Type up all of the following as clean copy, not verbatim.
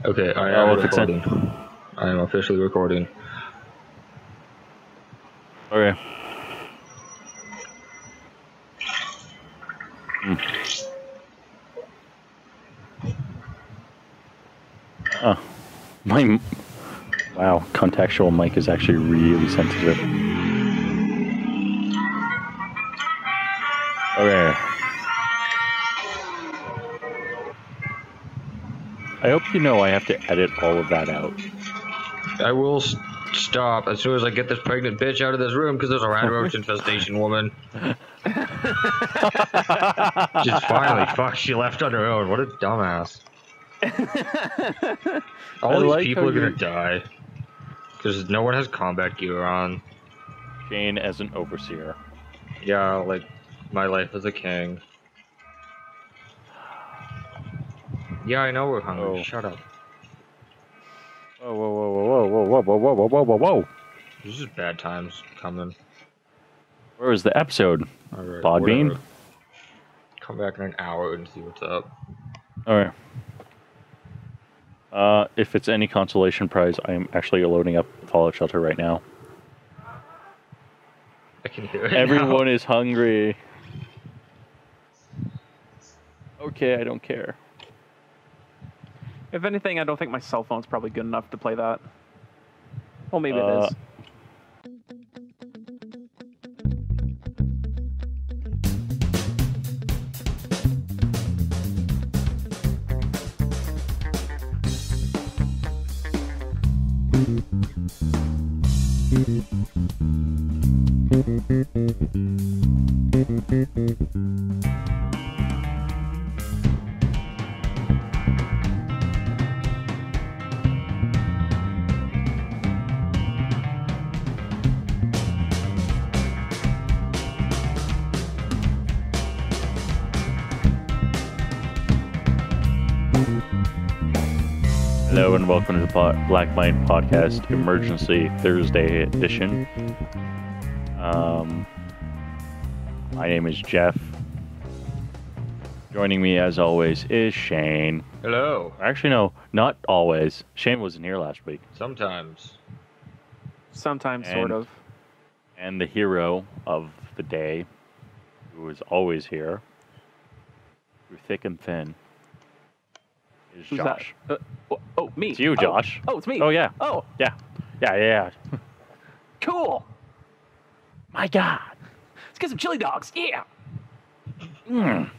Okay, I am recording. I am officially recording. Okay. Oh, wow, contextual mic is actually really sensitive. Okay. I hope you know I have to edit all of that out. I will stop as soon as I get this pregnant bitch out of this room because there's a rat roach infestation, woman. Just finally, fuck, she left on her own. What a dumbass. All these people are gonna die because no one has combat gear on. Shane as an overseer. Yeah, like my life as a king. Yeah, I know we're hungry. Oh. Shut up. Whoa, whoa, whoa, whoa, whoa, whoa, whoa, whoa, whoa, whoa, whoa. This is bad times coming. Where is the episode? Right, Podbean? Come back in an hour and see what's up. Alright. If it's any consolation prize, I am actually loading up Fallout Shelter right now. I can hear it. Everyone is hungry. Okay, I don't care. If anything, I don't think my cell phone's probably good enough to play that. Well, maybe it is. Hello and welcome to the Black Mind Podcast Emergency Thursday edition. My name is Jeff. Joining me as always is Shane. Hello. Actually, no, not always. Shane wasn't here last week. Sometimes. Sometimes, sort of. And the hero of the day, who is always here, through thick and thin, is Who's Josh. That? Oh, me. It's you, Josh. Oh, it's me. Oh, yeah. Oh. Yeah. Cool. My God. Let's get some chili dogs. Yeah. Mm.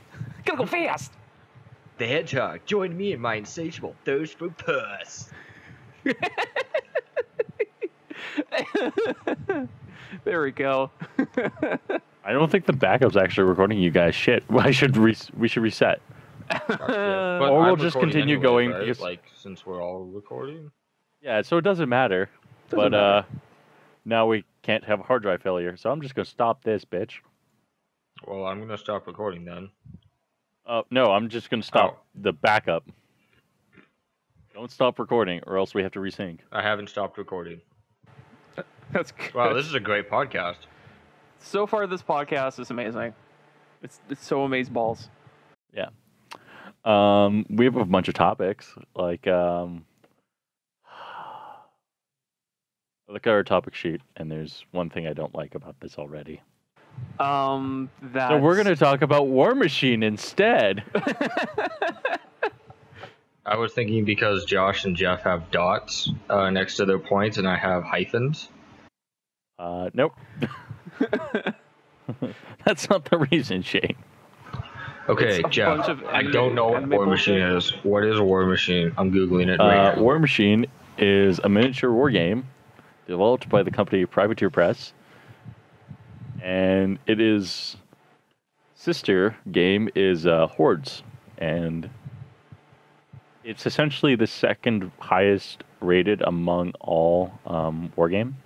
Gotta go fast. The hedgehog joined me in my insatiable thirst for puss. There we go. I don't think the backup's actually recording you guys shit. We should reset. Or we'll just continue going, right? because, like, since we're all recording. Yeah, so it doesn't matter. Now we can't have a hard drive failure, so I'm just gonna stop this, bitch. Well, I'm gonna stop recording then. No, I'm just gonna stop the backup. Don't stop recording, or else we have to resync. I haven't stopped recording. That's good. Wow, this is a great podcast. So far, this podcast is amazing. It's so amazeballs. Yeah. We have a bunch of topics. Like, look at our topic sheet, and there's one thing I don't like about this already. So we're going to talk about War Machine instead. I was thinking because Josh and Jeff have dots next to their points, and I have hyphens. Nope. That's not the reason, Shane. Okay, Jeff, I don't know what War Machine is. What is a War Machine? I'm Googling it right now. War Machine is a miniature war game developed by the company Privateer Press. And its sister game is Hordes. And it's essentially the second highest rated among all war game.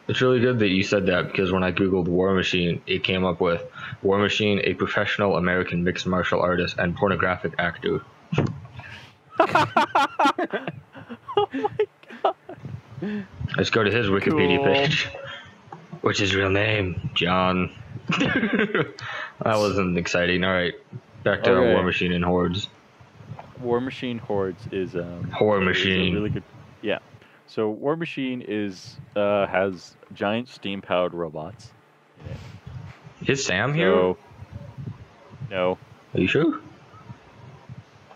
It's really good that you said that, because when I googled War Machine, it came up with War Machine, a professional American mixed martial artist and pornographic actor. Oh my God. Let's go to his Wikipedia page. What's his real name? John. That wasn't exciting. All right, back to War Machine and Hordes. War Machine Hordes is Horror is a Machine. really good. Yeah. So War Machine has giant steam powered robots in it. Is Sam here? So no. Are you sure?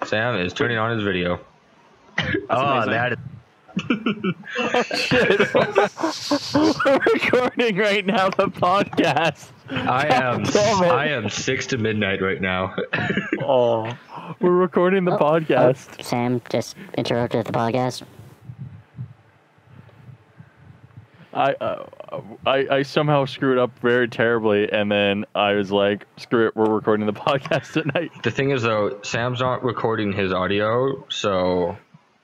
Sam is turning on his video. amazing. That is. Shit. We're recording right now the podcast. I am 6 to midnight right now. Oh, we're recording the podcast. Sam just interrupted the podcast. I somehow screwed up very terribly, and then I was like, screw it, we're recording the podcast at night. The thing is, though, Sam's not recording his audio, so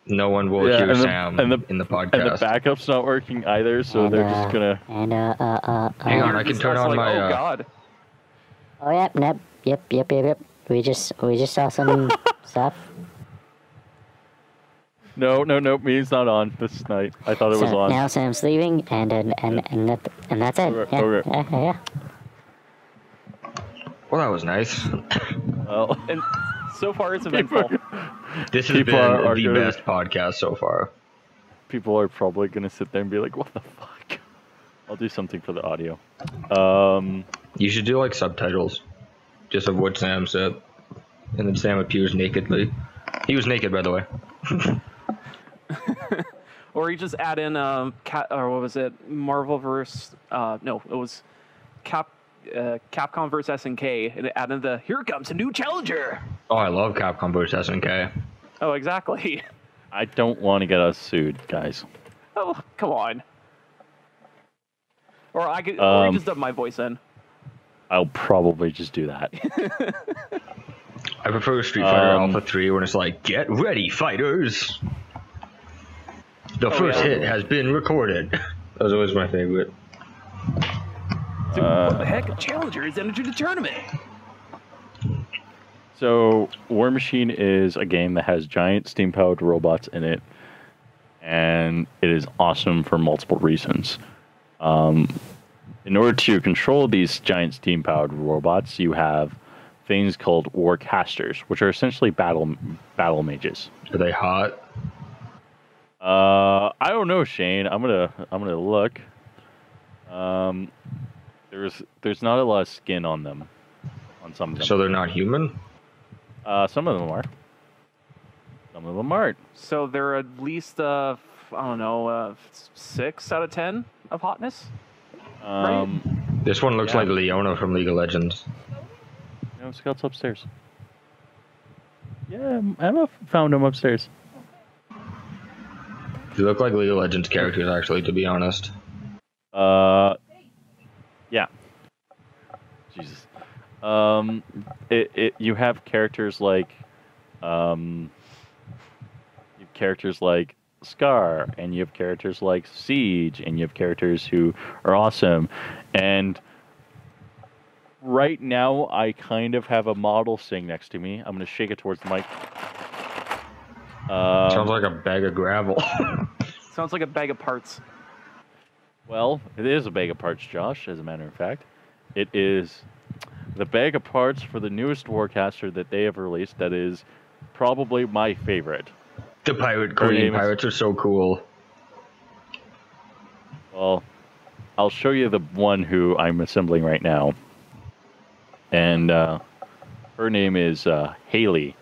no one will hear Sam in the podcast. And the backup's not working either, so they're just gonna... Hang on, I can turn on my... Oh, God. Oh, yep. We just saw some stuff. No, me's not on this night. I thought it was on. Now Sam's leaving, and that's it. Okay. Yeah. Well, that was nice. Well, And so far, it's eventful. This has People been are the gonna- best podcast so far. people are probably gonna sit there and be like, what the fuck? I'll do something for the audio. You should do like subtitles, just of what Sam said, and then Sam appears nakedly. He was naked, by the way. Or you just add in or what was it? Marvelverse. No, it was Capcom vs SNK, and it added the "Here comes a new challenger." Oh, I love Capcom vs SNK. Oh, exactly. I don't want to get us sued, guys. Oh, come on. Or or you just dub my voice in. I'll probably just do that. I prefer Street Fighter Alpha 3 when it's like, "Get ready, fighters! The first hit has been recorded." That was always my favorite. Dude, what the heck? A challenger has entered the tournament. So, War Machine is a game that has giant steam-powered robots in it, and it is awesome for multiple reasons. In order to control these giant steam-powered robots, you have things called warcasters, which are essentially battle mages. Are they hot? I don't know, Shane. I'm gonna look. There's not a lot of skin on them, on some of them. So they're not human? Some of them are. Some of them aren't. So they're at least, I don't know, 6 out of 10 of hotness? This one looks Yeah. like Leona from League of Legends. No, Scout's upstairs. Yeah, Emma found him upstairs. They look like League of Legends characters, actually, to be honest. Yeah. Jesus. You have characters like, Scar, and you have characters like Siege, and you have characters who are awesome. And right now, I kind of have a model sitting next to me. I'm going to shake it towards the mic. Sounds like a bag of gravel. Sounds like a bag of parts. Well, it is a bag of parts, Josh, as a matter of fact. It is the bag of parts for the newest Warcaster that they have released that is probably my favorite. The pirate queen pirates are so cool. Well, I'll show you the one who I'm assembling right now. And her name is Haley.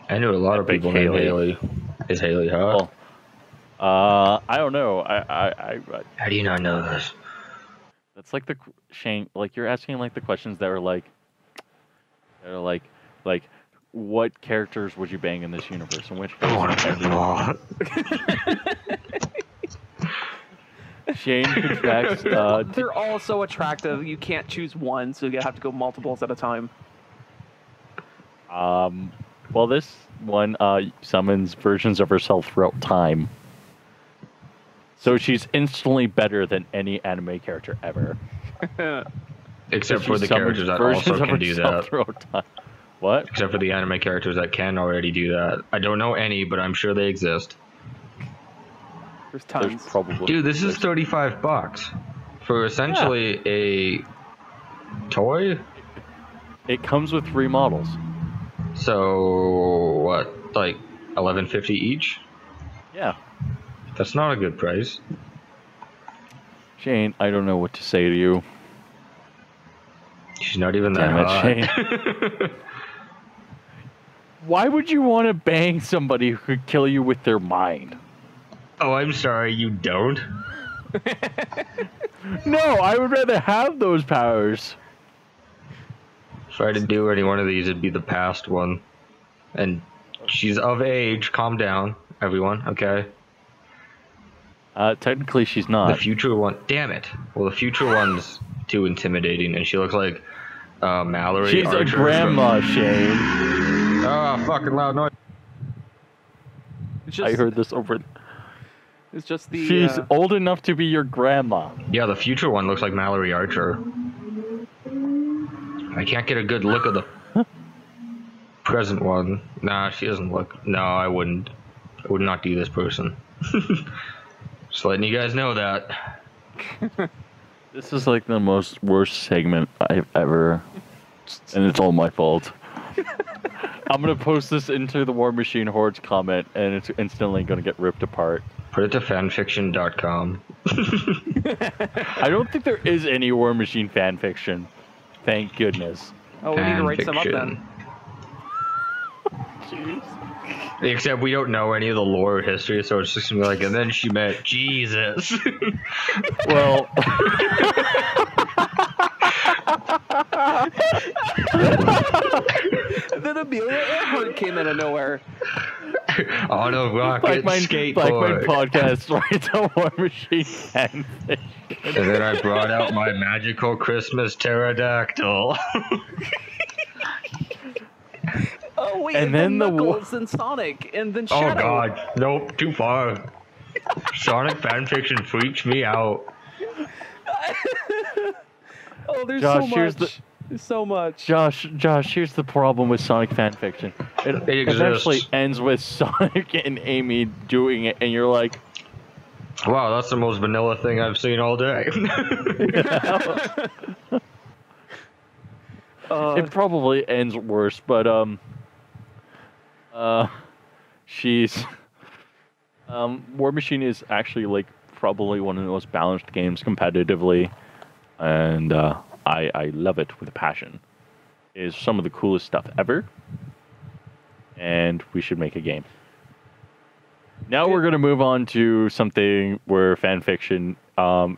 I knew a lot of Big people named Haley. Haley. Is Haley hot? Well, I don't know. I How do you not know this? that's like the Shane. Like you're asking like the questions that are like, what characters would you bang in this universe, and which? I want to them all. Shane contracts. They're all so attractive, you can't choose one, so you have to go multiples at a time. Well, this one summons versions of herself throughout time. So she's instantly better than any anime character ever. Except She for the summons characters that versions also of can do herself that. throughout time. What? Except for the anime characters that can already do that. I don't know any, but I'm sure they exist. There's There's tons. probably. Dude, this is $35 for essentially a toy. It comes with 3 models. So what? Like $11.50 each? Yeah. That's not a good price. Shane, I don't know what to say to you. She's not even that Damn it, hot. Shane. Why would you want to bang somebody who could kill you with their mind? Oh, I'm sorry, you don't? No, I would rather have those powers. If I had to do any one of these, it'd be the past one. And she's of age. Calm down, everyone, okay? Technically, she's The not. future one... Damn it. Well, the future one's too intimidating, and she looks like Mallory She's Archer a grandma, from... Shane. Oh, fucking loud noise. It's just, I heard this over. It's just the. She's old enough to be your grandma. Yeah, the future one looks like Mallory Archer. I can't get a good look of the present one. Nah, she doesn't look... No, I wouldn't. I would not do this person. Just letting you guys know that. This is like the most worst segment I've ever... And it's all my fault. I'm going to post this into the War Machine Hordes comment, and it's instantly going to get ripped apart. Put it to fanfiction.com. I don't think there is any War Machine fanfiction. Thank goodness. Oh, we need to write some up then. Jeez. Except we don't know any of the lore or history, so it's just gonna be like, and then she met Jesus. Well... Then Amelia Earhart came out of nowhere. On a rocket skateboard. Blackman podcast writes a War Machine fanfiction. And then I brought out my magical Christmas pterodactyl. Oh wait, And then the Knuckles and Sonic, and then Shadow. Oh god, nope, too far. Sonic fanfiction freaks me out. Oh, there's Josh, so much. There's so much. Josh, here's the problem with Sonic fanfiction. It exists. eventually ends with Sonic and Amy doing it, and you're like, Wow, that's the most vanilla thing I've seen all day. it probably ends worse, but she's War Machine is actually like probably one of the most balanced games competitively, and I love it with a passion. It is some of the coolest stuff ever, and we should make a game. Now we're going to move on to something where fanfiction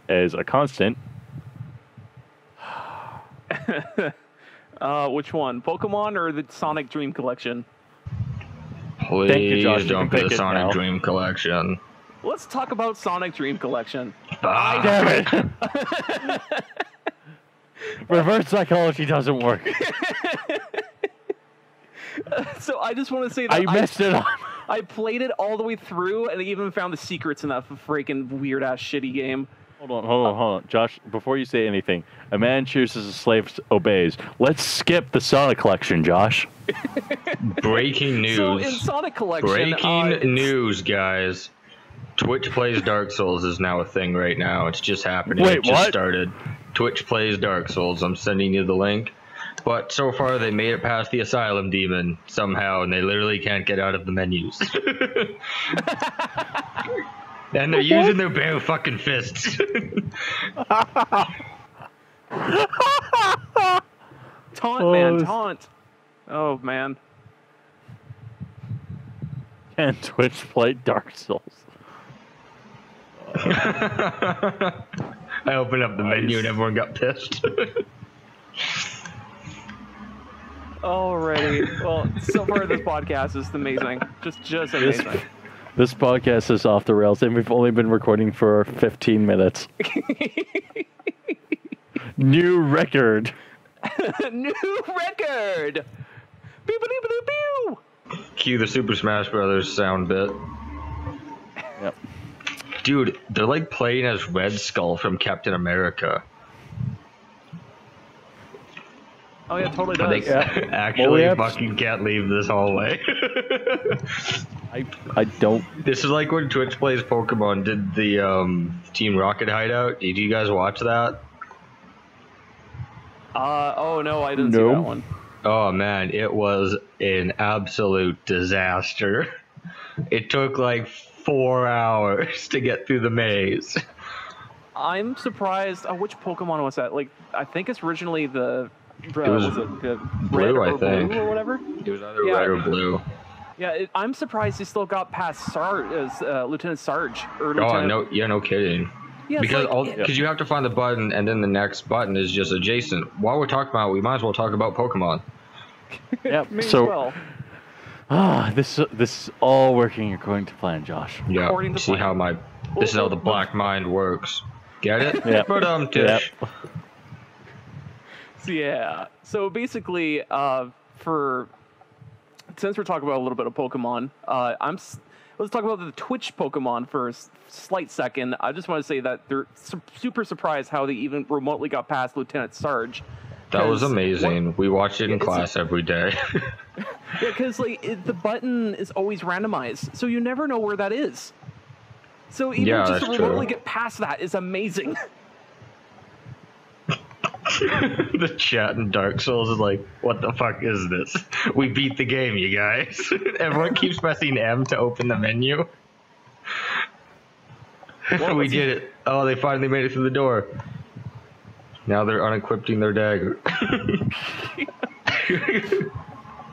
is a constant. Which one? Pokemon or the Sonic Dream Collection? Please Thank you, Josh. don't be Pick the it Sonic now. Dream Collection. Let's talk about Sonic Dream Collection. Ah, Damn it! Reverse psychology doesn't work. So I just want to say that I messed it up. I played it all the way through and even found the secrets in that freaking weird ass shitty game. Hold on. Josh, before you say anything, a man chooses, a slave obeys. Let's skip the Sonic collection, Josh. breaking news. So in Sonic Collection, Breaking news, guys. Twitch Plays Dark Souls is now a thing right now. It's just happening. Wait, it just what? started. Twitch Plays Dark Souls. I'm sending you the link. But so far, they made it past the Asylum Demon somehow, and they literally can't get out of the menus. And they're using their bare fucking fists. Taunt, man, taunt. Oh, man. And Twitch play Dark Souls. I opened up the menu and everyone got pissed. Alrighty. Well, so far this podcast is amazing. Just amazing. This podcast is off the rails, and we've only been recording for 15 minutes. New record. New record! Pew, pew, pew, pew, pew. Cue the Super Smash Brothers sound bit. Yep. Dude, they're like playing as Red Skull from Captain America. Oh yeah, totally They does. actually Well, fucking can't leave this hallway. I don't. This is like when Twitch Plays Pokemon did the Team Rocket hideout. Did you guys watch that? Oh no, I didn't see that one. Oh man, it was an absolute disaster. It took like 4 hours to get through the maze. I'm surprised. Which Pokemon was that? Like, I think it's originally the. It was the blue, red or I think. blue or whatever. It was either red or blue. Yeah, I'm surprised he still got past Lieutenant Sarge. Or Oh Lieutenant... no, yeah, no kidding. Yeah, Because you have to find the button, and then the next button is just adjacent. While we're talking about it, we might as well talk about Pokemon. Yep. May as So, well. this is all working according to plan, Josh. Yeah, According to see plan. how this is how the black mind works. Get it? Yeah. But Tish. Yep. So, yeah. So basically, since we're talking about a little bit of Pokemon, let's talk about the Twitch Pokemon for a slight second. I just want to say that they're super surprised how they even remotely got past Lieutenant Sarge. That was amazing. We watched it in class every day. Yeah, because like the button is always randomized, so you never know where that is. So even just to remotely get past that is amazing. The chat in Dark Souls is like, what the fuck is this? We beat the game, you guys. Everyone keeps pressing M to open the menu. We did it. Oh, they finally made it through the door. Now they're unequipping their dagger.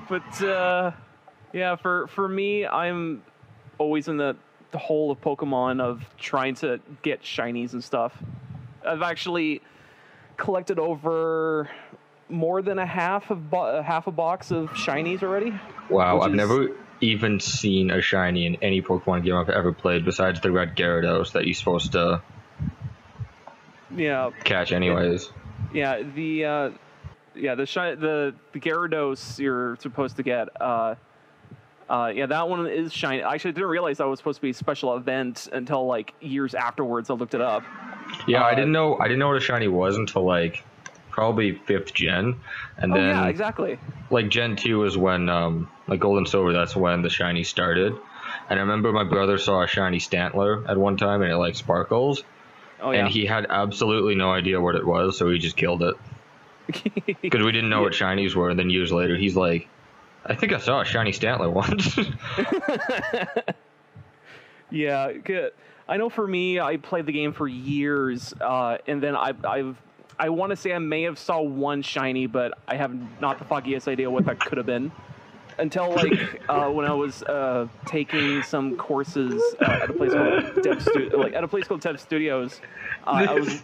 But yeah, for me, I'm always in the hole of Pokemon of trying to get shinies and stuff. I've actually collected over more than a half a box of shinies already. Wow, I've never even seen a shiny in any Pokemon game I've ever played besides the red Gyarados that you're supposed to catch anyways. Yeah, the Gyarados you're supposed to get. Yeah, that one is shiny. Actually, I didn't realize that was supposed to be a special event until like years afterwards. I looked it up. Yeah, I didn't know what a shiny was until like probably 5th gen, and then yeah, exactly. Like Gen 2 is when like Gold and Silver. That's when the shiny started. And I remember my brother saw a shiny Stantler at one time, and it like sparkles. Oh yeah. And he had absolutely no idea what it was, so he just killed it because we didn't know what shinies were. And then years later, he's like, "I think I saw a shiny Stantler once." Yeah, good. I know for me, I played the game for years, and then I want to say I may have saw one shiny, but I have not the foggiest idea what that could have been. Until like when I was taking some courses at a place called Dev Studios, I was.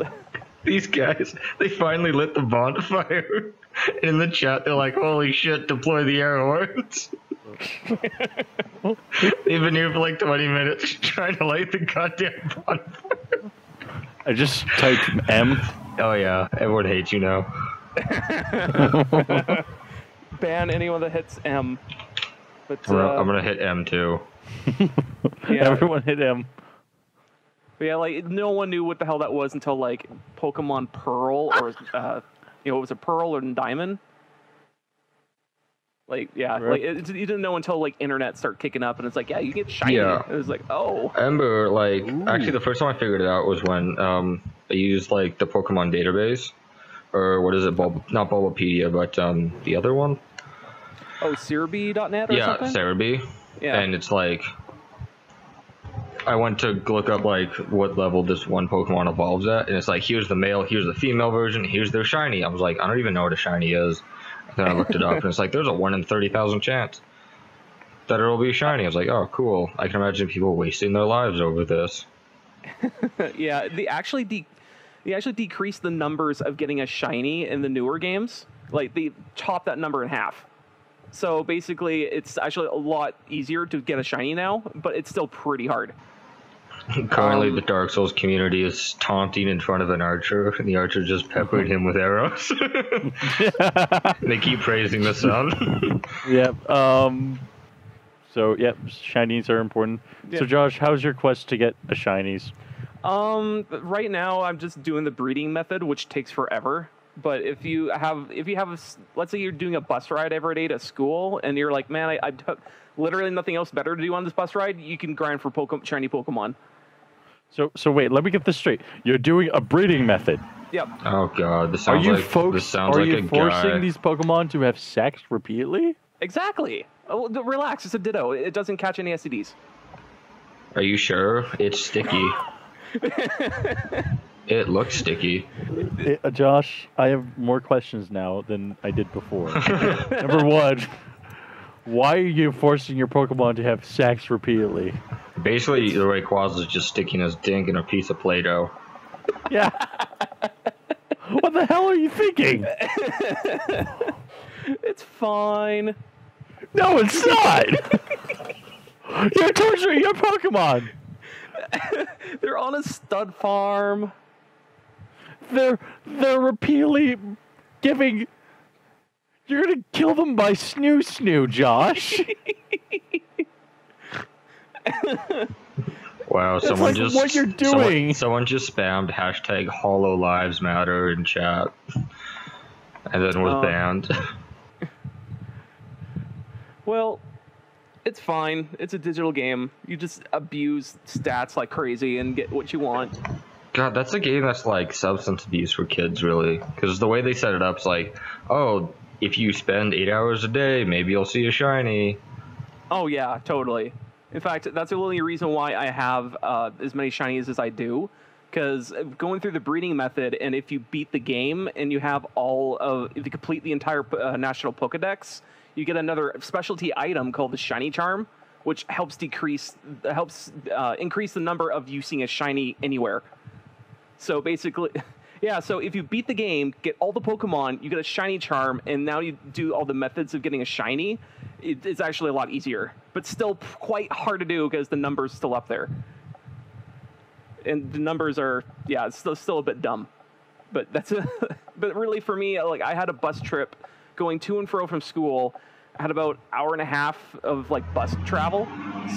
These guys, they finally lit the bonfire. In the chat, they're like, "Holy shit! Deploy the air horns." They've been here for like 20 minutes trying to light the goddamn bonfire. I just typed M. Oh yeah, everyone hates you now. Ban anyone that hits M. But I'm gonna hit M too. Yeah. Everyone hit M. But yeah, like no one knew what the hell that was until like Pokemon Pearl or was it Pearl or Diamond? Like yeah, Right. like you didn't know until like internet started kicking up and it's like yeah, you get shiny. Yeah. It was like oh. I remember like actually the first time I figured it out was when I used like the Pokemon database, or what is it? Not Bulbapedia, but the other one. Oh, Cerebi.net or something? Yeah, Cerebi. Yeah. And it's like I went to look up like what level this one Pokemon evolves at, and it's like here's the male, here's the female version, here's their shiny. I was like, I don't even know what a shiny is. And then I looked it up, and it's like there's a 1 in 30,000 chance that it'll be shiny. I was like, oh, cool. I can imagine people wasting their lives over this. Yeah, they actually decreased the numbers of getting a shiny in the newer games. Like they chopped that number in half. So basically, it's actually a lot easier to get a shiny now, but it's still pretty hard. Currently, the Dark Souls community is taunting in front of an archer, and the archer just peppered him with arrows. They keep praising the sun. Yep. So, yep, shinies are important. Yeah. So, Josh, how's your quest to get a shinies? Right now I'm just doing the breeding method, which takes forever. But if you have, let's say you're doing a bus ride every day to school, and you're like, man, I literally nothing else better to do on this bus ride, you can grind for shiny Pokemon. So wait, let me get this straight. You're doing a breeding method. Yep. Oh god, this Are sounds you like folks? this sounds Are like you a forcing guy. these Pokemon to have sex repeatedly? Exactly. Oh, relax. It's a Ditto. It doesn't catch any STDs. Are you sure? It's sticky. It looks sticky. Josh, I have more questions now than I did before. Number one, why are you forcing your Pokemon to have sex repeatedly? Basically, the Rayquaza is just sticking his dink in a piece of Play-Doh. Yeah. What the hell are you thinking? It's fine. No, it's not. You're torturing your Pokemon. They're on a stud farm. They're repeatedly giving. You're gonna kill them by snoo, Josh. Wow, That's someone like just what you're doing. Someone just spammed hashtag Hollow Lives Matter in chat, and then was banned. Well, it's fine. It's a digital game. You just abuse stats like crazy and get what you want. God, that's a game that's like substance abuse for kids, really. Because the way they set it up is like, oh, if you spend 8 hours a day, maybe you'll see a shiny. Oh yeah, totally. In fact, that's the only reason why I have as many shinies as I do. Because going through the breeding method, and if you beat the game and you have if you complete the entire National Pokedex, you get another specialty item called the Shiny Charm, which helps increase the number of you seeing a shiny anywhere. So basically, yeah, so if you beat the game, get all the Pokemon, you get a Shiny Charm, and now you do all the methods of getting a shiny, it's actually a lot easier. But still quite hard to do because the number's still up there. And the numbers are, yeah, it's still a bit dumb. But but really for me, like I had a bus trip going to and fro from school. I had about an hour and a half of like bus travel.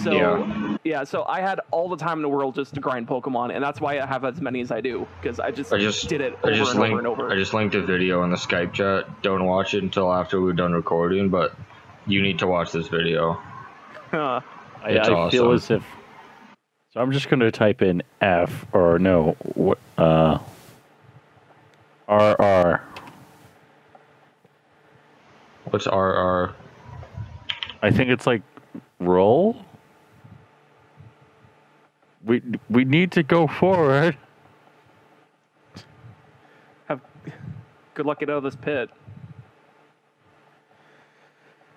So yeah, so I had all the time in the world just to grind Pokemon, and that's why I have as many as I do, because I just did it over and over. I just linked a video in the Skype chat. Don't watch it until after we're done recording, but you need to watch this video. I awesome. feel as if. So I'm just gonna type in F or no, RR. What's RR? I think it's like roll. We need to go forward. Good luck getting out of this pit.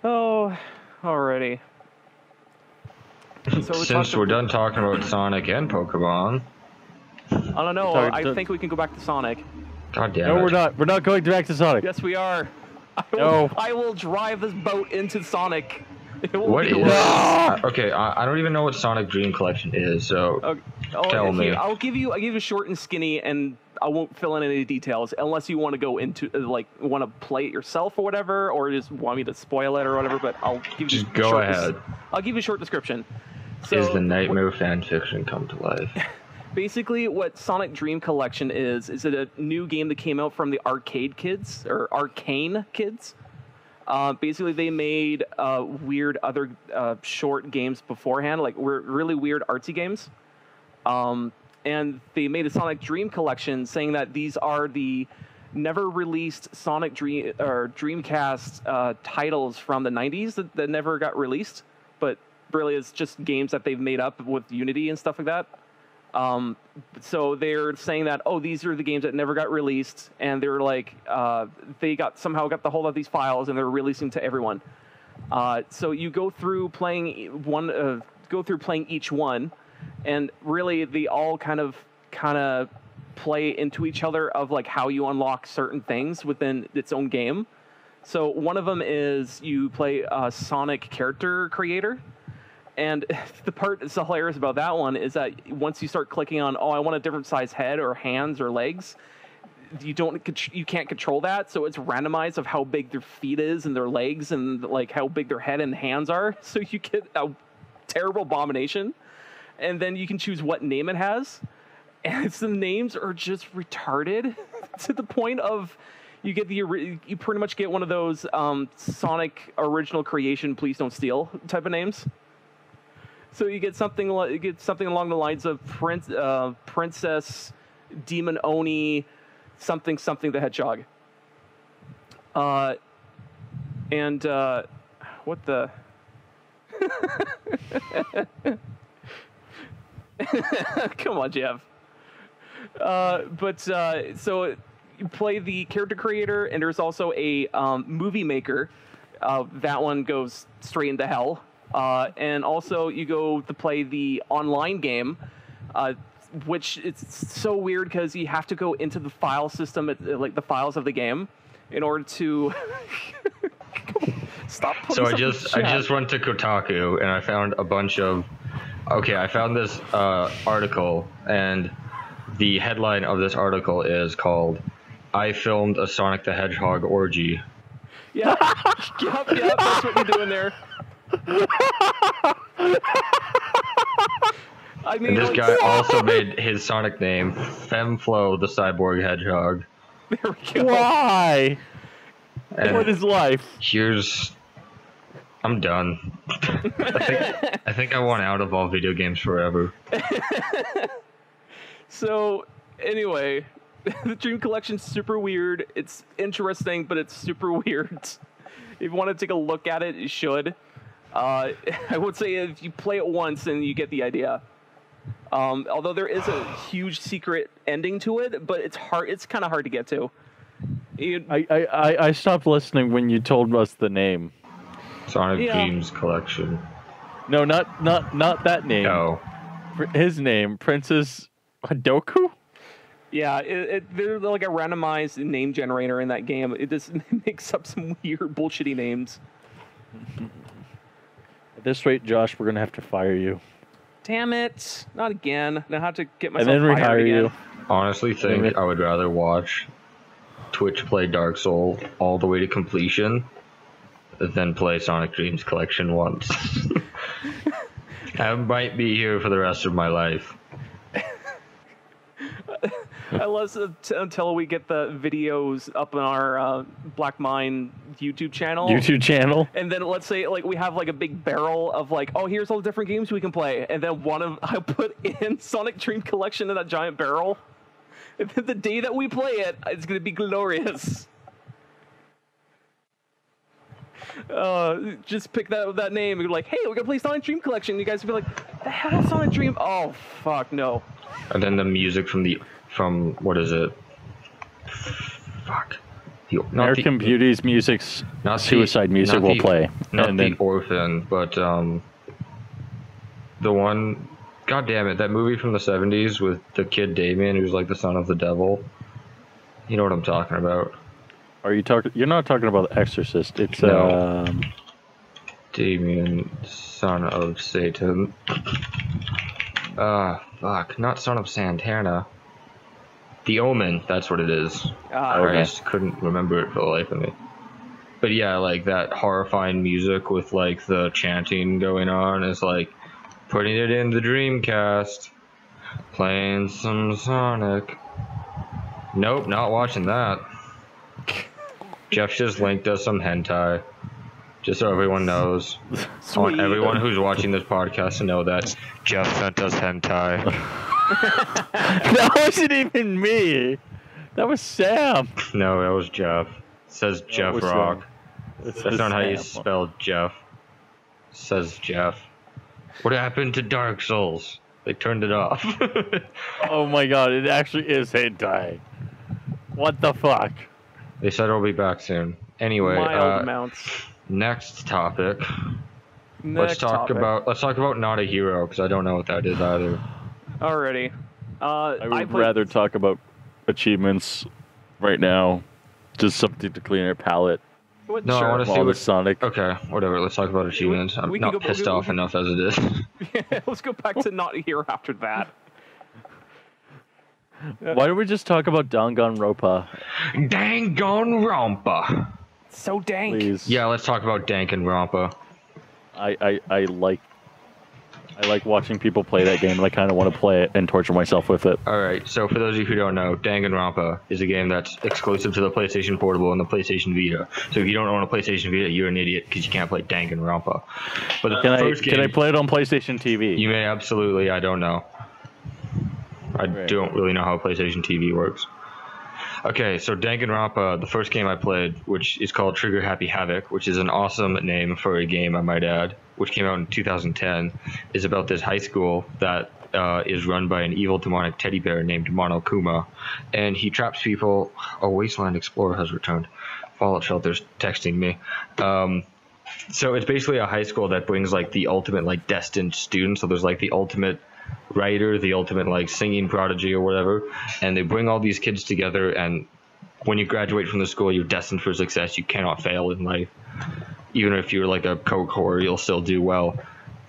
Oh, alrighty. So Since we're done talking about Sonic and Pokemon. I don't know. I think we can go back to Sonic. God damn it. No, we're not. We're not going back to Sonic. Yes, we are. No. I will drive this boat into Sonic. What is? Okay, I don't even know what Sonic Dream Collection is, so tell me. I'll give you it short and skinny, and I won't fill in any details unless you want to go into want to play it yourself or whatever, or just want me to spoil it or whatever. But I'll give you. Just go ahead. I'll give you a short description. So, is the Nightmare fanfiction come to life? Basically, what Sonic Dream Collection is a new game that came out from the Arcade Kids, or Arcane Kids. Basically, they made weird other short games beforehand, like really weird artsy games. And they made a Sonic Dream Collection saying that these are the never released Sonic Dream or Dreamcast titles from the 90s that never got released, but really it's just games that they've made up with Unity and stuff like that. So they're saying that, oh, these are the games that never got released, and they're like, they somehow got the hold of these files, and they're releasing to everyone. So you go through playing each one, and really they all kind of play into each other of like how you unlock certain things within its own game. So one of them is you play a Sonic character creator. And the part that's hilarious about that one is that once you start clicking on, oh, I want a different size head or hands or legs, you can't control that. So it's randomized of how big their feet is and their legs and like how big their head and hands are. So you get a terrible abomination, and then you can choose what name it has. And the names are just retarded to the point of you pretty much get one of those Sonic original creation, please don't steal type of names. So you get something along the lines of Princess Demon Oni something the Hedgehog. And what the? Come on, Jeff. So you play the character creator, and there's also a movie maker. That one goes straight into hell. And also you go to play the online game, which it's so weird because you have to go into the file system, like the files of the game, in order to stop. So I just went to Kotaku and I found a bunch of. Okay, I found this article, and the headline of this article is called "I filmed a Sonic the Hedgehog orgy." Yeah, yep, that's what you're doing there. I mean, And this guy also made his Sonic name Femflo the Cyborg Hedgehog. There we go. Why? And What is life? I'm done. I think I want out of all video games forever. So, anyway, the Dream Collection's super weird. It's interesting, but it's super weird. If you want to take a look at it, you should. I would say if you play it once, and you get the idea. Although there is a huge secret ending to it, but it's hard. It's kind of hard to get to. I stopped listening when you told us the name. Sonic Dreams Collection. No, not that name. No. His name, Princess Hadoku? Yeah, they're like a randomized name generator in that game. It just makes up some weird, bullshitty names. At this rate, Josh, we're going to have to fire you. Damn it. Not again. I have to get myself And then fired rehire again. you. Honestly, think I would rather watch Twitch play Dark Souls all the way to completion than play Sonic Dreams Collection once. I might be here for the rest of my life. Until we get the videos up on our Black Mine YouTube channel. And then let's say like we have like a big barrel of like, oh, here's all the different games we can play. And then I put in Sonic Dream Collection in that giant barrel. And then the day that we play it, it's going to be glorious. Just pick that name and be like, hey, we're going to play Sonic Dream Collection. You guys will be like, the hell is Sonic Dream? Oh, fuck, no. And then the music from what is it? Fuck. American Beauty's music's suicide music will play. Not and the then, Orphan, but the one. God damn it! That movie from the '70s with the kid Damien, who's like the son of the devil. You know what I'm talking about? are you talking? You're not talking about The Exorcist. It's No. Damien, son of Satan. Fuck, not son of Santana. The Omen, that's what it is. I just couldn't remember it for the life of me. But yeah, like that horrifying music with like the chanting going on is like putting it in the Dreamcast, playing some Sonic. Nope, not watching that. Jeff just linked us some hentai. Just so everyone knows. I want everyone who's watching this podcast to know that Jeff sent us hentai. That wasn't even me. That was Sam. No, that was Jeff. It says Jeff was Rock. That's That's not how you spell Jeff. It says Jeff. What happened to Dark Souls? They turned it off. Oh my god, it actually is hentai. What the fuck? They said it'll be back soon. Anyway, Mild amounts. next topic. Next topic. Let's talk about Not a Hero, because I don't know what that is either. Alrighty. I would rather talk about achievements right now. Just something to clean our palate. No, I want to see All the what Sonic. Okay, whatever. Let's talk about achievements. I'm we can not go- pissed we- off enough as it is. Yeah, let's go back to Not Here after that. Why don't we just talk about Danganronpa, Danganronpa. So dank. please? Yeah, let's talk about Danganronpa. I like watching people play that game, and I kind of want to play it and torture myself with it. All right, so for those of you who don't know, Danganronpa is a game that's exclusive to the PlayStation Portable and the PlayStation Vita. So if you don't own a PlayStation Vita, you're an idiot because you can't play Danganronpa. But the first game, Can I play it on PlayStation TV? You may absolutely. I don't know. I Right. don't really know how PlayStation TV works. Okay, so Danganronpa, the first game I played, which is called Trigger Happy Havoc, which is an awesome name for a game, I might add, which came out in 2010, is about this high school that is run by an evil demonic teddy bear named Monokuma, and he traps people. Oh, Wasteland Explorer has returned. Fallout Shelter's texting me. So it's basically a high school that brings like the ultimate like destined student. So there's like the ultimate writer, the ultimate like singing prodigy or whatever, and they bring all these kids together, and when you graduate from the school you're destined for success. You cannot fail in life. Even if you're like a coke whore, you'll still do well.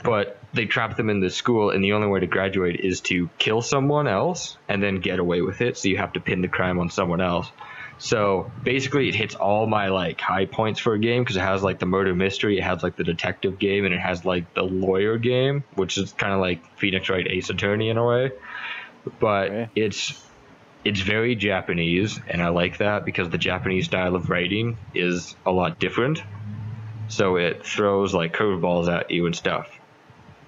But they trap them in this school, and the only way to graduate is to kill someone else and then get away with it. So you have to pin the crime on someone else. So basically it hits all my like high points for a game, because it has like the murder mystery, it has like the detective game, and it has like the lawyer game, which is kind of like Phoenix Wright Ace Attorney in a way. But Okay. it's very Japanese, and I like that because the Japanese style of writing is a lot different. So it throws like curveballs at you and stuff.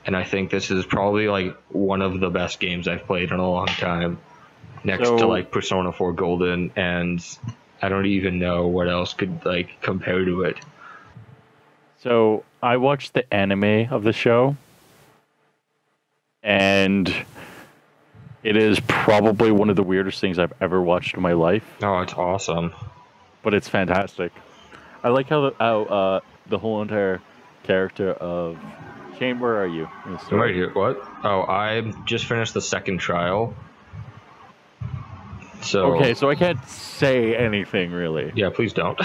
And I think this is probably like one of the best games I've played in a long time. Next to like Persona 4 Golden, and I don't even know what else could like compare to it. So I watched the anime of the show, and it is probably one of the weirdest things I've ever watched in my life. Oh, it's awesome. But it's fantastic. I like how the whole entire character of Shane. Where are you in the I'm story? right here. What? Oh, I just finished the second trial. So Okay, so I can't say anything really. yeah, please don't.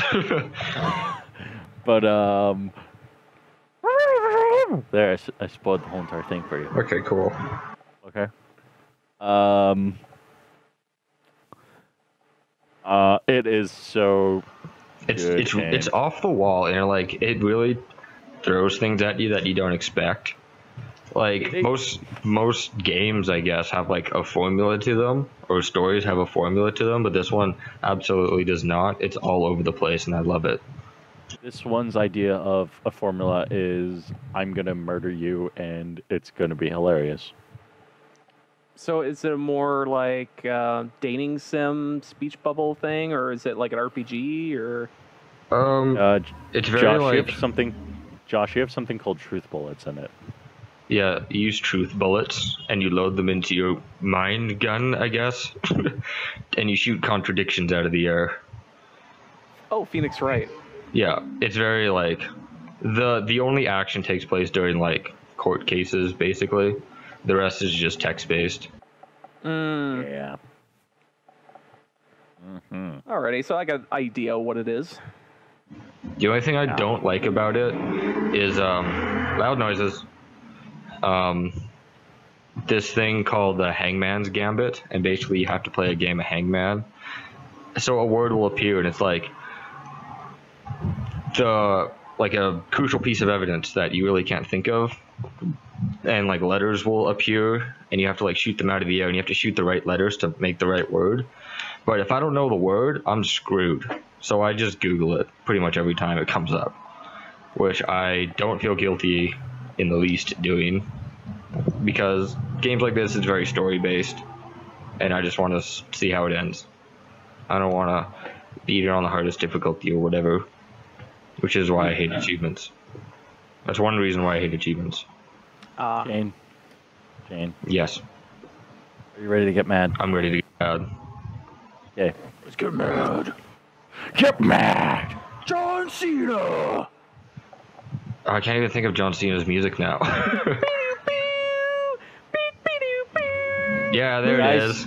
But there, I spoiled the whole entire thing for you. Okay, cool. Okay. It is so. Good It's game. it's off the wall, and like it really throws things at you that you don't expect. Like most games, I guess, have like a formula to them, or stories have a formula to them, but this one absolutely does not. It's all over the place, and I love it. This one's idea of a formula is I'm gonna murder you, and it's gonna be hilarious. So is it a more like dating sim speech bubble thing, or is it like an RPG, or? It's very Josh, like you have something called Truth Bullets in it. yeah, you use truth bullets, and you load them into your mind gun, I guess, and you shoot contradictions out of the air. Oh, Phoenix Wright. Yeah, it's very like the only action takes place during like court cases, basically. The rest is just text based. Yeah. Alrighty, so I got an idea what it is. The only thing I don't like about it is loud noises. This thing called the Hangman's Gambit, and basically you have to play a game of Hangman. So a word will appear, and it's like a crucial piece of evidence that you really can't think of, and like letters will appear, and you have to like shoot them out of the air, and you have to shoot the right letters to make the right word. But if I don't know the word, I'm screwed. So I just Google it pretty much every time it comes up, which I don't feel guilty in the least doing, because games like this is very story based, and I just want to see how it ends. I don't want to beat it on the hardest difficulty or whatever, which is why I hate achievements. That's one reason why I hate achievements. Jane. Yes, Are you ready to get mad? I'm ready to get mad. Okay. Let's get mad. Get mad! John Cena! I can't even think of John Cena's music now. Yeah, there it is.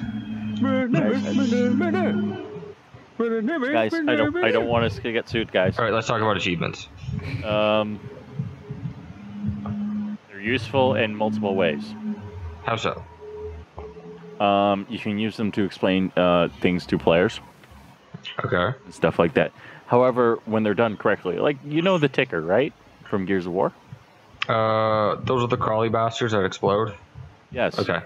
Guys, I don't want us to get sued, guys. All right, let's talk about achievements. They're useful in multiple ways. How so? You can use them to explain things to players Okay. and stuff like that. However, when they're done correctly, like you know the ticker, right, from Gears of War? Those are the crawly bastards that explode. Yes. Okay.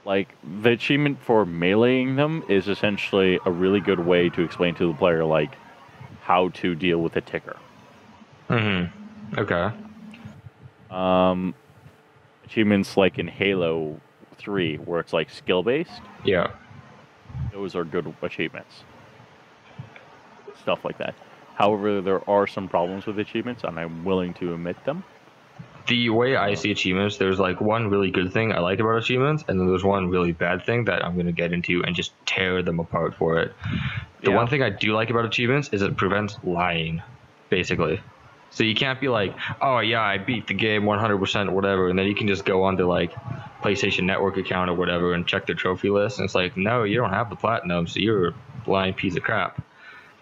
Like the achievement for meleeing them is essentially a really good way to explain to the player like how to deal with a ticker. Okay. Achievements like in Halo 3, where it's like skill based. Yeah. those are good achievements. Stuff like that. However, there are some problems with achievements, and I'm willing to admit them. The way I see achievements, there's like one really good thing I like about achievements, and then there's one really bad thing that I'm going to get into and just tear them apart for it. The one thing I do like about achievements is it prevents lying, basically. So you can't be like, oh yeah, I beat the game 100% or whatever, and then you can just go onto like PlayStation Network account or whatever and check their trophy list, and it's like, no, you don't have the platinum, so you're a lying piece of crap.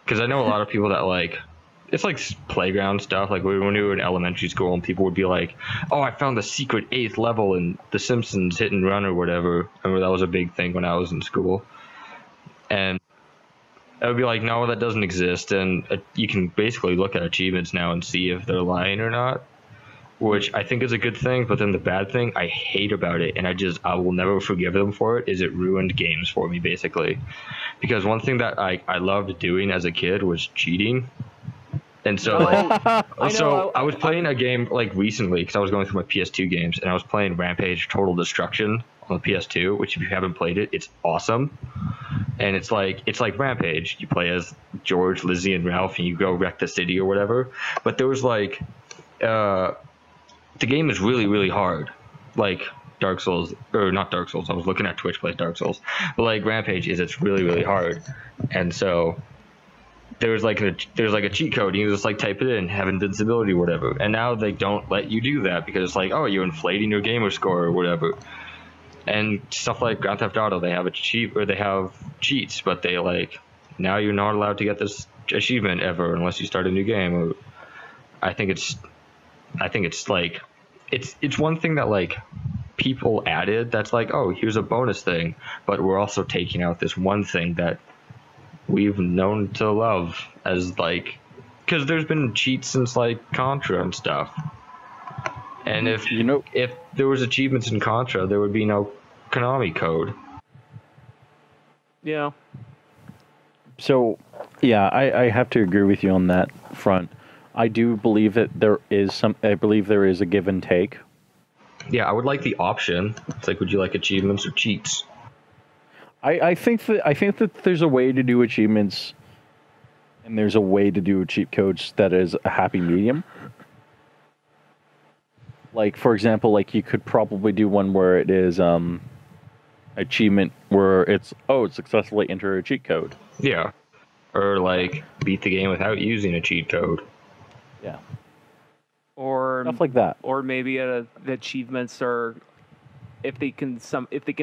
Because I know a lot of people that like, it's like playground stuff. Like when we were in elementary school, and people would be like, "Oh, I found the secret 8th level in The Simpsons Hit and Run or whatever." I remember that was a big thing when I was in school, and I would be like, "No, that doesn't exist." And you can basically look at achievements now and see if they're lying or not, which I think is a good thing. But then the bad thing I hate about it, and I will never forgive them for it, is it ruined games for me basically. Because one thing that I loved doing as a kid was cheating. And so, I was playing a game like recently because I was going through my PS2 games, and I was playing Rampage Total Destruction on the PS2, which if you haven't played it, it's awesome. And it's like Rampage. You play as George, Lizzie, and Ralph, and you go wreck the city or whatever. But there was like, the game is really, really hard. Like Dark Souls, or not Dark Souls. I was looking at Twitch play Dark Souls, but like Rampage it's really, really hard. And so there's like a cheat code. You just like type it in, have invincibility or whatever. And now they don't let you do that because it's like, oh, you're inflating your gamer score or whatever. And stuff like Grand Theft Auto, they have they have cheats, but they like, now you're not allowed to get this achievement ever unless you start a new game. Or I think it's like, it's one thing that like people added that's like, oh, here's a bonus thing, but we're also taking out this one thing that we've known to love as like, because there's been cheats since like Contra and stuff. And if there was achievements in Contra, there would be no Konami code. Yeah. So, yeah, I have to agree with you on that front. I do believe that I believe there is a give and take. Yeah, I would like the option. It's like, would you like achievements or cheats? I think that there's a way to do achievements, and there's a way to do cheat codes that is a happy medium. Like, for example, like you could probably do one where it is achievement where it's successfully enter a cheat code. Yeah, or like beat the game without using a cheat code. Yeah, or stuff like that. Or maybe the achievements are, if they can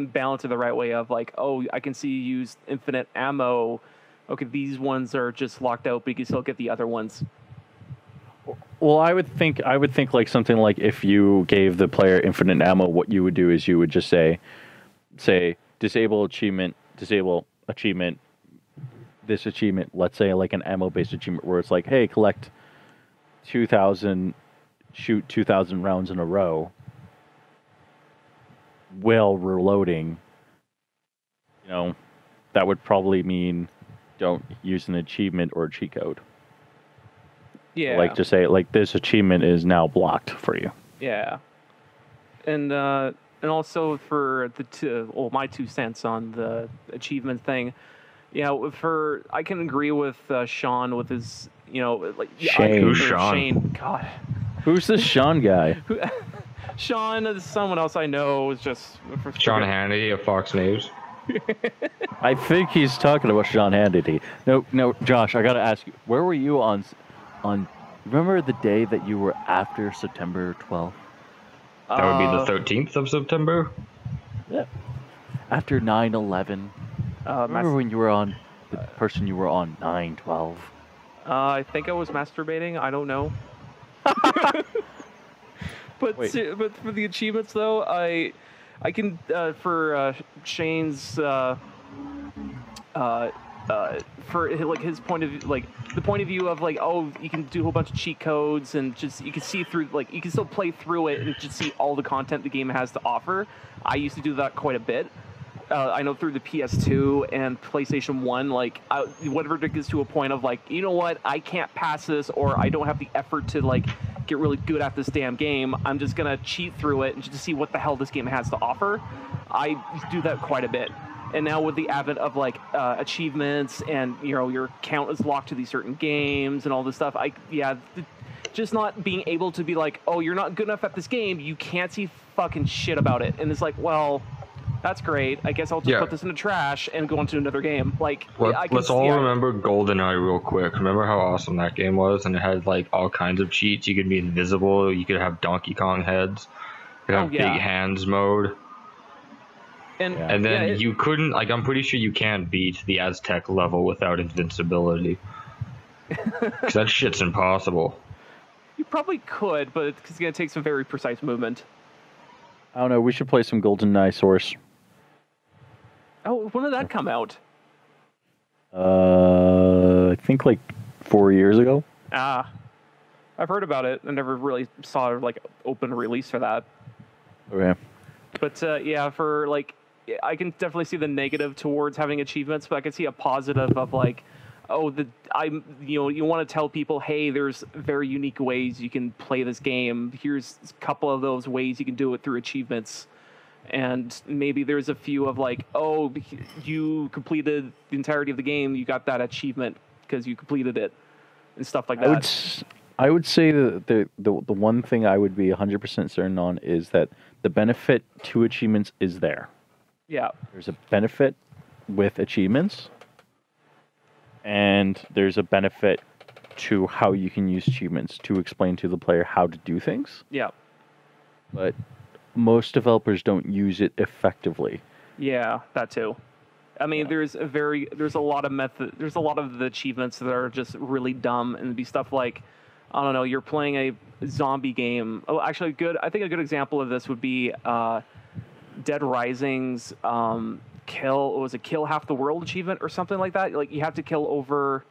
balance it the right way of like, oh, I can see you use infinite ammo. Okay, these ones are just locked out, but you can still get the other ones. Well, I would think like something like, if you gave the player infinite ammo, what you would do is you would just say disable achievement, this achievement, let's say like an ammo based achievement where it's like, hey, collect 2,000, shoot 2,000 rounds in a row while reloading. You know, that would probably mean don't use an achievement or a cheat code. Yeah. Like to say, like, this achievement is now blocked for you. Yeah. And also for my 2 cents on the achievement thing. Yeah, I can agree with Sean with his, like Shane. Who's Sean? Shane. God. Who's this Sean guy? Sean is someone else I know. Is just Sean Hannity of Fox News. I think he's talking about Sean Hannity. No, Josh, I gotta ask you, where were you on? Remember the day that you were after September 12th? That would be the 13th of September? Yeah. After 9/11. Remember when you were on, the person you were on 9/12? I think I was masturbating. I don't know. But for the achievements though, I can for Shane's for like his point of view, like the point of view of like, oh, you can do a whole bunch of cheat codes and just you can see through, like you can still play through it and just see all the content the game has to offer. I used to do that quite a bit. I know through the PS2 and PlayStation 1, like whatever it gets to a point of like, you know what, I can't pass this, or I don't have the effort to like get really good at this damn game. I'm just gonna cheat through it and just see what the hell this game has to offer. I do that quite a bit. And now with the advent of like achievements and your account is locked to these certain games and all this stuff, just not being able to be like, oh, you're not good enough at this game, you can't see fucking shit about it. And it's like, well, that's great. I guess I'll just put this in the trash and go on to another game. Like, let's all remember GoldenEye real quick. Remember how awesome that game was? And it had like all kinds of cheats. You could be invisible. You could have Donkey Kong heads. You could have big hands mode. And then you couldn't, like, I'm pretty sure you can't beat the Aztec level without invincibility. Because that shit's impossible. You probably could, but it's going to take some very precise movement. I don't know. We should play some GoldenEye Source. Oh, when did that come out? I think like 4 years ago. I've heard about it. I never really saw like open release for that. Okay. But for like, I can definitely see the negative towards having achievements, but I can see a positive of like, you want to tell people, hey, there's very unique ways you can play this game. Here's a couple of those ways you can do it through achievements. And maybe there's a few of like, oh, you completed the entirety of the game, you got that achievement because you completed it and stuff like that. I would say that the one thing I would be 100% certain on is that the benefit to achievements is there. Yeah. There's a benefit with achievements, and there's a benefit to how you can use achievements to explain to the player how to do things. Yeah. But most developers don't use it effectively. Yeah, that too. I mean, there's a lot of the achievements that are just really dumb, and it'd be stuff like, I don't know, you're playing a zombie game. Oh, actually, I think a good example of this would be Dead Rising's kill half the world achievement or something like that. Like, you have to kill over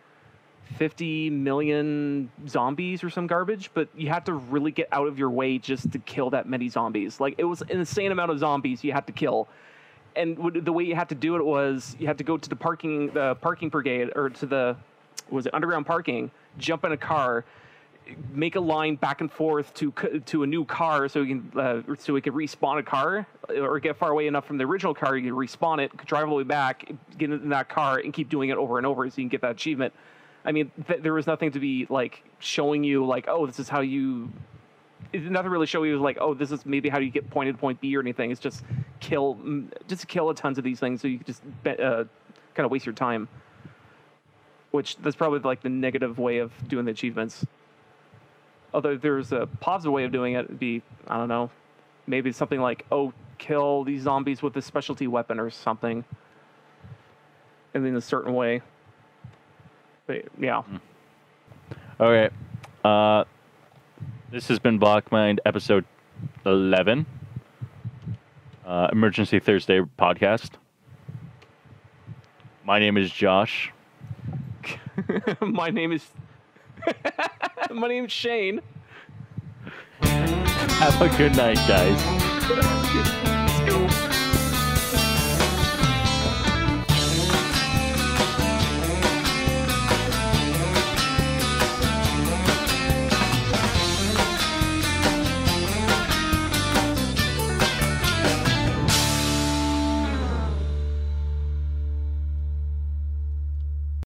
50 million zombies or some garbage, but you have to really get out of your way just to kill that many zombies. Like, it was an insane amount of zombies you had to kill. And the way you had to do it was you had to go to the parking brigade, or to the, underground parking, jump in a car, make a line back and forth to a new car so we can respawn a car, or get far away enough from the original car, you can respawn it, drive all the way back, get in that car, and keep doing it over and over so you can get that achievement. I mean, there was nothing to be like showing you like, oh, this is how you. It did nothing really show you like, oh, this is maybe how you get point A to point B or anything. It's just kill a tons of these things so you can just kind of waste your time. Which that's probably like the negative way of doing the achievements. Although there's a positive way of doing it, it'd be, I don't know, maybe something like, oh, kill these zombies with a specialty weapon or something, and in a certain way. But, yeah. Okay. This has been Blockmind episode 11, Emergency Thursday podcast. My name is Josh. My name's Shane. Have a good night, guys.